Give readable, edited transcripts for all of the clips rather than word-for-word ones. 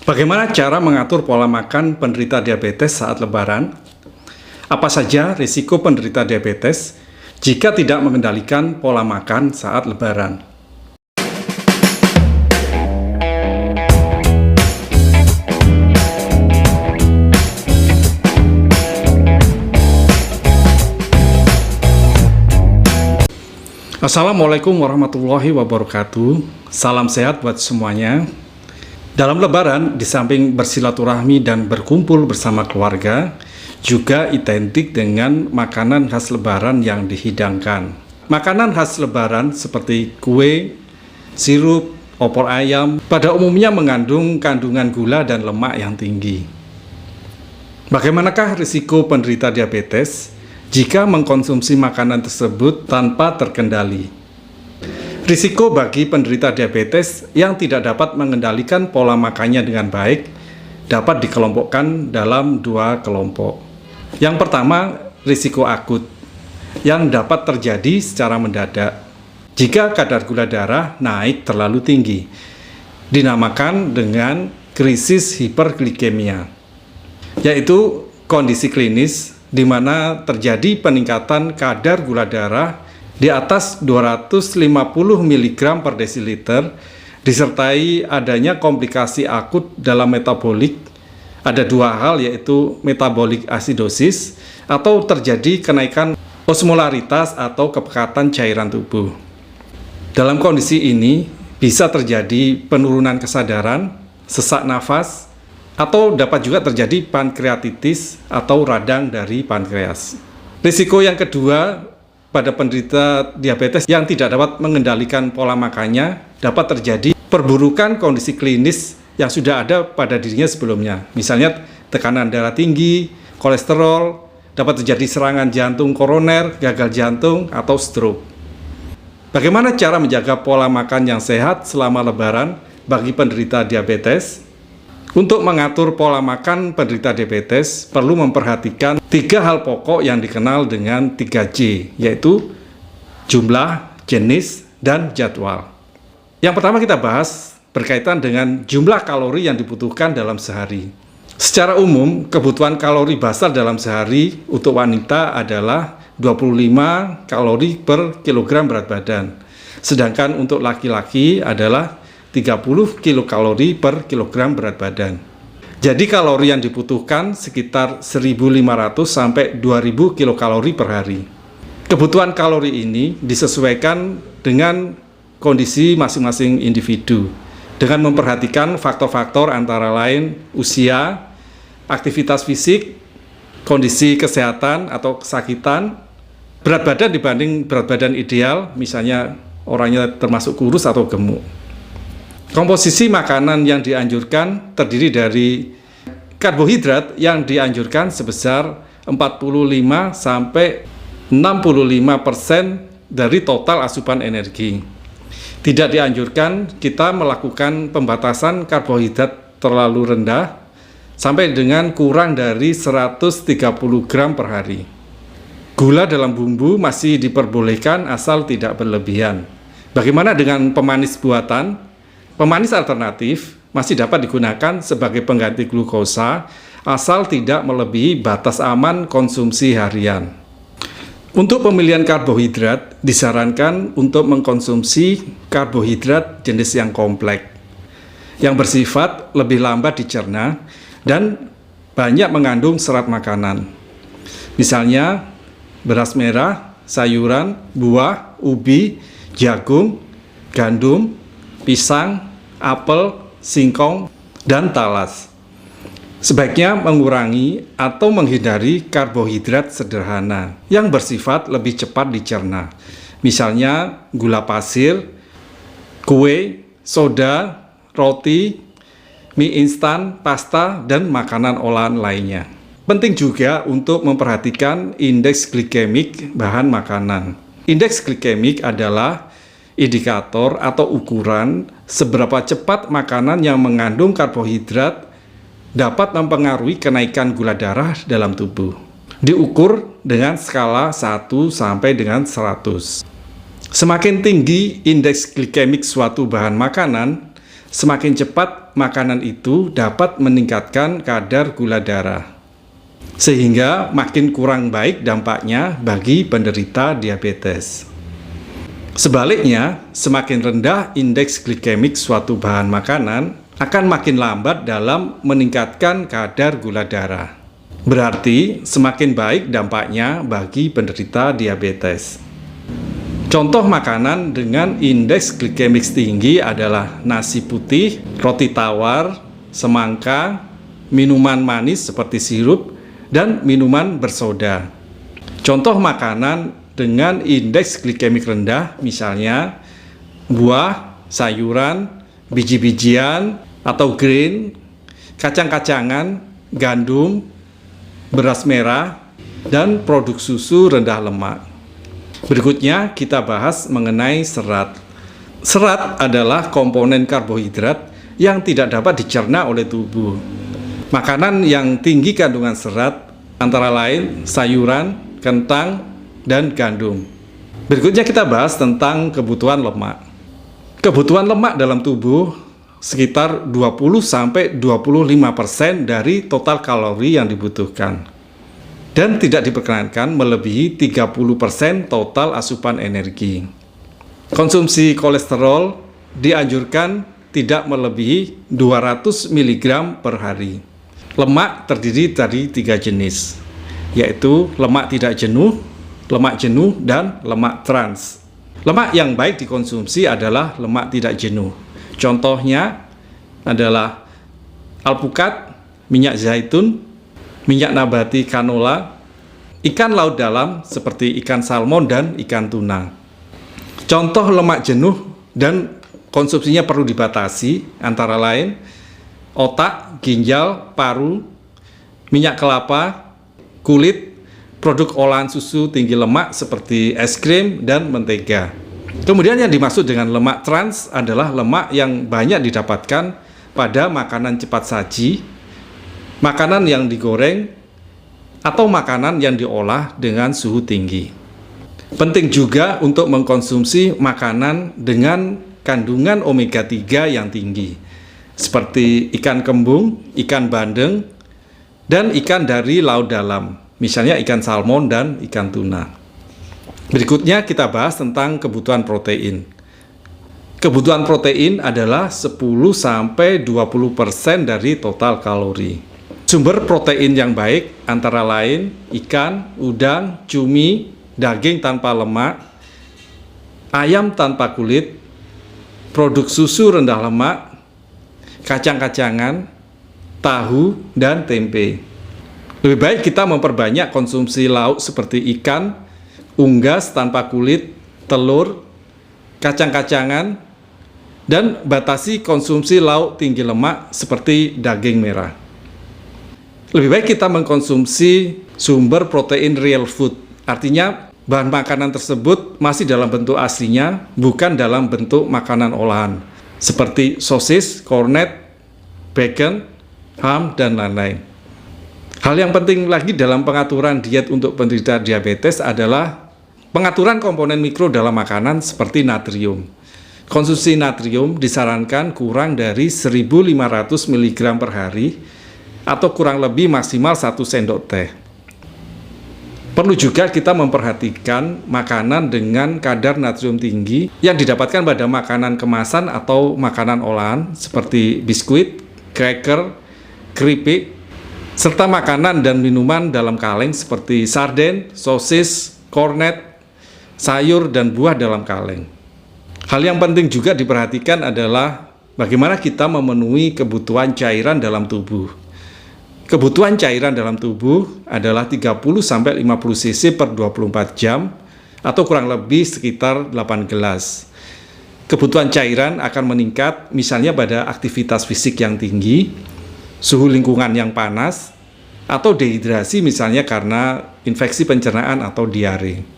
Bagaimana cara mengatur pola makan penderita diabetes saat Lebaran? Apa saja risiko penderita diabetes jika tidak mengendalikan pola makan saat Lebaran? Assalamualaikum warahmatullahi wabarakatuh. Salam sehat buat semuanya. Dalam Lebaran, di samping bersilaturahmi dan berkumpul bersama keluarga, juga identik dengan makanan khas Lebaran yang dihidangkan. Makanan khas Lebaran seperti kue, sirup, opor ayam, pada umumnya mengandung kandungan gula dan lemak yang tinggi. Bagaimanakah risiko penderita diabetes jika mengkonsumsi makanan tersebut tanpa terkendali? Risiko bagi penderita diabetes yang tidak dapat mengendalikan pola makannya dengan baik dapat dikelompokkan dalam dua kelompok. Yang pertama, risiko akut yang dapat terjadi secara mendadak jika kadar gula darah naik terlalu tinggi, dinamakan dengan krisis hiperglikemia, yaitu kondisi klinis di mana terjadi peningkatan kadar gula darah di atas 250 mg per desiliter, disertai adanya komplikasi akut dalam metabolik. Ada dua hal, yaitu metabolic acidosis atau terjadi kenaikan osmolaritas atau kepekatan cairan tubuh. Dalam kondisi ini bisa terjadi penurunan kesadaran, sesak nafas, atau dapat juga terjadi pankreatitis atau radang dari pankreas. Risiko yang kedua pada penderita diabetes yang tidak dapat mengendalikan pola makannya dapat terjadi perburukan kondisi klinis yang sudah ada pada dirinya sebelumnya. Misalnya tekanan darah tinggi, kolesterol, dapat terjadi serangan jantung koroner, gagal jantung, atau stroke. Bagaimana cara menjaga pola makan yang sehat selama Lebaran bagi penderita diabetes? Untuk mengatur pola makan penderita diabetes, perlu memperhatikan tiga hal pokok yang dikenal dengan 3J, yaitu jumlah, jenis, dan jadwal. Yang pertama kita bahas berkaitan dengan jumlah kalori yang dibutuhkan dalam sehari. Secara umum, kebutuhan kalori basal dalam sehari untuk wanita adalah 25 kalori per kilogram berat badan. Sedangkan untuk laki-laki adalah 30 kilokalori per kilogram berat badan. Jadi kalori yang dibutuhkan sekitar 1.500 sampai 2.000 kilokalori per hari. Kebutuhan kalori ini disesuaikan dengan kondisi masing-masing individu dengan memperhatikan faktor-faktor antara lain usia, aktivitas fisik, kondisi kesehatan atau kesakitan, berat badan dibanding berat badan ideal, misalnya orangnya termasuk kurus atau gemuk. Komposisi makanan yang dianjurkan terdiri dari karbohidrat yang dianjurkan sebesar 45 sampai 65% dari total asupan energi. Tidak dianjurkan kita melakukan pembatasan karbohidrat terlalu rendah sampai dengan kurang dari 130 gram per hari. Gula dalam bumbu masih diperbolehkan asal tidak berlebihan. Bagaimana dengan pemanis buatan? Pemanis alternatif masih dapat digunakan sebagai pengganti glukosa asal tidak melebihi batas aman konsumsi harian. Untuk pemilihan karbohidrat, disarankan untuk mengkonsumsi karbohidrat jenis yang kompleks, yang bersifat lebih lambat dicerna dan banyak mengandung serat makanan. Misalnya beras merah, sayuran, buah, ubi, jagung, gandum, pisang, apel, singkong, dan talas. Sebaiknya mengurangi atau menghindari karbohidrat sederhana yang bersifat lebih cepat dicerna. Misalnya gula pasir, kue, soda, roti, mie instan, pasta, dan makanan olahan lainnya. Penting juga untuk memperhatikan indeks glikemik bahan makanan. Indeks glikemik adalah indikator atau ukuran seberapa cepat makanan yang mengandung karbohidrat dapat mempengaruhi kenaikan gula darah dalam tubuh. Diukur dengan skala 1 sampai dengan 100. Semakin tinggi indeks glikemik suatu bahan makanan, semakin cepat makanan itu dapat meningkatkan kadar gula darah, sehingga makin kurang baik dampaknya bagi penderita diabetes. Sebaliknya, semakin rendah indeks glikemik suatu bahan makanan akan makin lambat dalam meningkatkan kadar gula darah. Berarti semakin baik dampaknya bagi penderita diabetes. Contoh makanan dengan indeks glikemik tinggi adalah nasi putih, roti tawar, semangka, minuman manis seperti sirup, dan minuman bersoda. Contoh makanan dengan indeks glikemik rendah misalnya buah, sayuran, biji-bijian atau grain, kacang-kacangan, gandum, beras merah, dan produk susu rendah lemak. Berikutnya kita bahas mengenai serat. Serat adalah komponen karbohidrat yang tidak dapat dicerna oleh tubuh. Makanan yang tinggi kandungan serat antara lain sayuran, kentang, dan gandum. Berikutnya kita bahas tentang kebutuhan lemak. Kebutuhan lemak dalam tubuh sekitar 20-25% dari total kalori yang dibutuhkan. Dan tidak diperkenankan melebihi 30% total asupan energi. Konsumsi kolesterol dianjurkan tidak melebihi 200 mg per hari. Lemak terdiri dari 3 jenis, yaitu lemak tidak jenuh, lemak jenuh, dan lemak trans. Lemak yang baik dikonsumsi adalah lemak tidak jenuh. Contohnya adalah alpukat, minyak zaitun, minyak nabati canola, ikan laut dalam seperti ikan salmon dan ikan tuna. Contoh lemak jenuh dan konsumsinya perlu dibatasi antara lain otak, ginjal, paru, minyak kelapa, kulit, produk olahan susu tinggi lemak seperti es krim dan mentega. Kemudian yang dimaksud dengan lemak trans adalah lemak yang banyak didapatkan pada makanan cepat saji, makanan yang digoreng, atau makanan yang diolah dengan suhu tinggi. Penting juga untuk mengkonsumsi makanan dengan kandungan omega 3 yang tinggi, seperti ikan kembung, ikan bandeng, dan ikan dari laut dalam, misalnya ikan salmon dan ikan tuna. Berikutnya kita bahas tentang kebutuhan protein. Kebutuhan protein adalah 10-20% dari total kalori. Sumber protein yang baik antara lain ikan, udang, cumi, daging tanpa lemak, ayam tanpa kulit, produk susu rendah lemak, kacang-kacangan, tahu, dan tempe. Lebih baik kita memperbanyak konsumsi lauk seperti ikan, unggas tanpa kulit, telur, kacang-kacangan, dan batasi konsumsi lauk tinggi lemak seperti daging merah. Lebih baik kita mengkonsumsi sumber protein real food, artinya bahan makanan tersebut masih dalam bentuk aslinya, bukan dalam bentuk makanan olahan, seperti sosis, kornet, bacon, ham, dan lain-lain. Hal yang penting lagi dalam pengaturan diet untuk penderita diabetes adalah pengaturan komponen mikro dalam makanan seperti natrium. Konsumsi natrium disarankan kurang dari 1.500 mg per hari, atau kurang lebih maksimal 1 sendok teh. Perlu juga kita memperhatikan makanan dengan kadar natrium tinggi yang didapatkan pada makanan kemasan atau makanan olahan seperti biskuit, cracker, keripik, serta makanan dan minuman dalam kaleng seperti sarden, sosis, kornet, sayur, dan buah dalam kaleng. Hal yang penting juga diperhatikan adalah bagaimana kita memenuhi kebutuhan cairan dalam tubuh. Kebutuhan cairan dalam tubuh adalah 30-50 cc per 24 jam atau kurang lebih sekitar 8 gelas. Kebutuhan cairan akan meningkat misalnya pada aktivitas fisik yang tinggi, suhu lingkungan yang panas, atau dehidrasi misalnya karena infeksi pencernaan atau diare.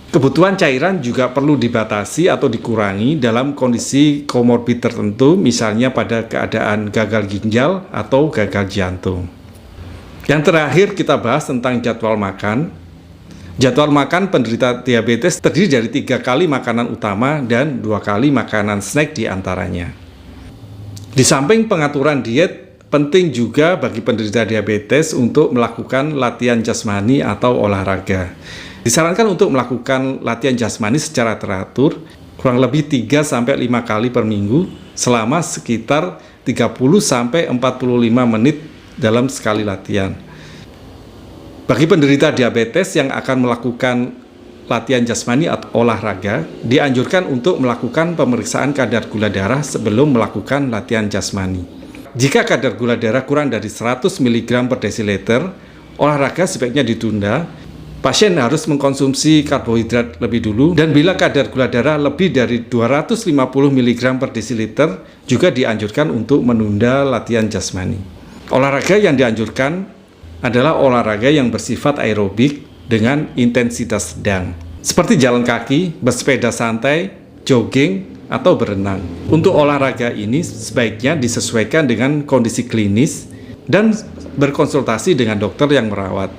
Kebutuhan cairan juga perlu dibatasi atau dikurangi dalam kondisi komorbid tertentu, misalnya pada keadaan gagal ginjal atau gagal jantung. Yang terakhir kita bahas tentang jadwal makan. Jadwal makan penderita diabetes terdiri dari 3 kali makanan utama dan 2 kali makanan snack di antaranya. Di samping pengaturan diet, penting juga bagi penderita diabetes untuk melakukan latihan jasmani atau olahraga. Disarankan untuk melakukan latihan jasmani secara teratur, kurang lebih 3-5 kali per minggu selama sekitar 30-45 menit dalam sekali latihan. Bagi penderita diabetes yang akan melakukan latihan jasmani atau olahraga, dianjurkan untuk melakukan pemeriksaan kadar gula darah sebelum melakukan latihan jasmani. Jika kadar gula darah kurang dari 100 mg per desiliter, olahraga sebaiknya ditunda. Pasien harus mengkonsumsi karbohidrat lebih dulu, dan bila kadar gula darah lebih dari 250 mg per desiliter, juga dianjurkan untuk menunda latihan jasmani. Olahraga yang dianjurkan adalah olahraga yang bersifat aerobik dengan intensitas sedang, seperti jalan kaki, bersepeda santai, jogging, atau berenang. Untuk olahraga ini sebaiknya disesuaikan dengan kondisi klinis dan berkonsultasi dengan dokter yang merawat.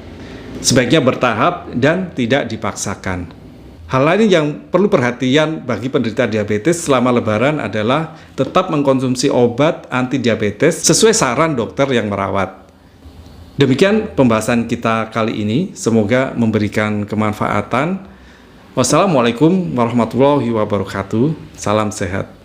Sebaiknya bertahap dan tidak dipaksakan. Hal lain yang perlu perhatian bagi penderita diabetes selama lebaran adalah tetap mengkonsumsi obat anti diabetes sesuai saran dokter yang merawat. Demikian pembahasan kita kali ini, semoga memberikan kemanfaatan. Wassalamualaikum warahmatullahi wabarakatuh. Salam sehat.